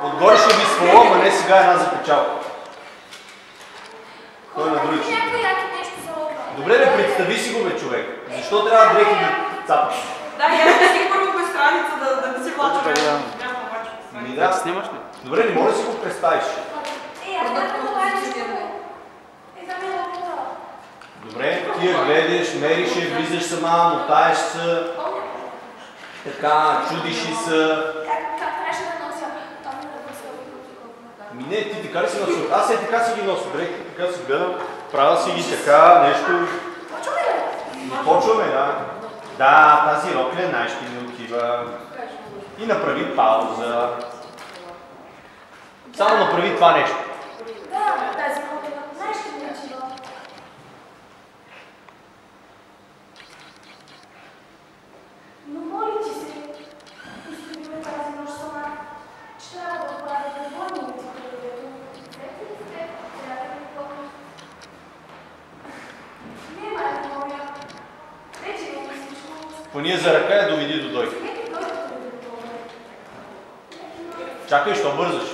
Отгоре ще ви свалам, а не сега една запечалка. Той на други ще. Добре, не представи си го, бе, човек. Защо трябва дрехи да цапаш? Да, я ще си първо без страница да не си влача. Няма обаче. Да, снимаш ли? Добре, не може да си го представиш. Добре, ти я гледаш, мериш я, влизаш сама, мотаеш се. Така, чудиш и се. Не, ти така ли си носил? Аз така си ги нося, дрехи, така си гледам. Правя си ги така, нещо. Не почваме, да. Да, тази рокля най-ще ми отива. И направи пауза. Само направи това нещо. Да, тази рокля най-ще ми отива. Но моля ти се, остави ме тази нощ сама, че трябва да оправя безбойните кръвето. Взете ли сте? Трябва да ми помня. Не, майка моя. Вече не ми всичко. Пония за ръка я доведи до дойка. Чакай, що бързаш?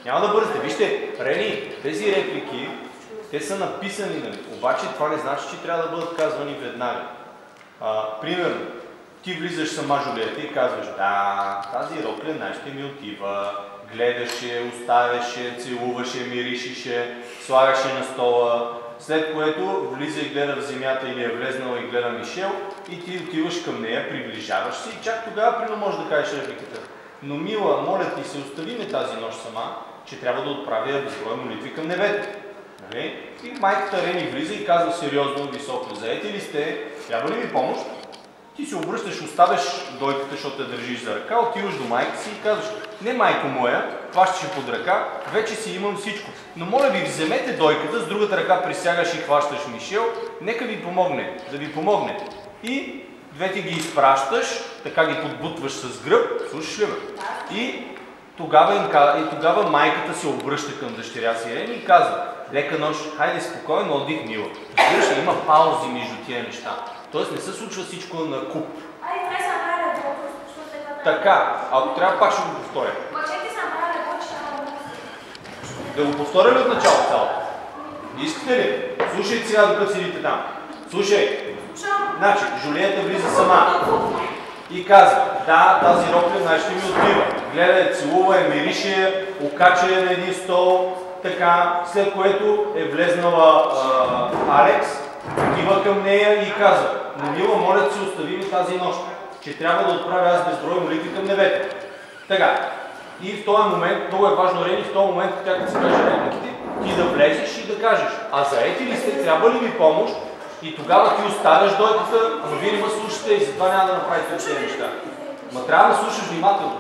Няма да бързате. Вижте, Рени, тези реплики, те са написани, нали? Обаче това не значи, че трябва да бъдат казвани веднага. Примерно, ти влизаш сама Жулиета и казваш, да, тази рокля най-ще ми отива, гледаше, оставяше, целуваше, миришеше, слагаше на стола, след което влиза и гледа в земята или е влезнала и гледа Мишел и ти отиваш към нея, приближаваш се и чак тогава примерно можеш да кажеш репликата. Но мила, моля ти се, остави ме тази нощ сама, че трябва да отправя безброй молитви към небето. Нали? И майката Рени влиза и казва сериозно, високо, заети ли сте, трябва ли ви помощ? Ти се обръщаш, оставяш дойката, защото те държиш за ръка, отиваш до майка си и казваш, не майко моя, хващаш под ръка, вече си имам всичко. Но моля ви, вземете дойката, с другата ръка присягаш и хващаш Мишел, нека ви помогне, да ви помогне. И двете ги изпращаш, така ги подбутваш с гръб, слушаш ли бе? И тогава майката се обръща към дъщеря си Рени и казва, лека нощ, хайде спокойно, отдих мила. Разбираш ли, има паузи между тия неща. Тоест не се случва всичко на куп. Така, ако трябва пак ще го повторя. Да го повторя ли от начало цялото? Искате ли? Слушайте сега, докато седите там. Слушай. Значи, Жулиета влиза сама и казва, да, тази рокля най-ще ми отива. Гледа, целува, мирише, окача на един стол, така, след което е влезнала Алекс, отива към нея и казва, но мила, моля да се остави ми тази нощ, че трябва да отправя аз безброй молитви към небето. Така, и в този момент, много е важно, Рени, в този момент, тя като се каже репликите, ти да влезеш и да кажеш, а заети ли сте, трябва ли ви помощ? И тогава ти оставяш дойката, ама вие не ме слушате и затова няма да направите тези неща. Ма трябва да слушаш внимателно.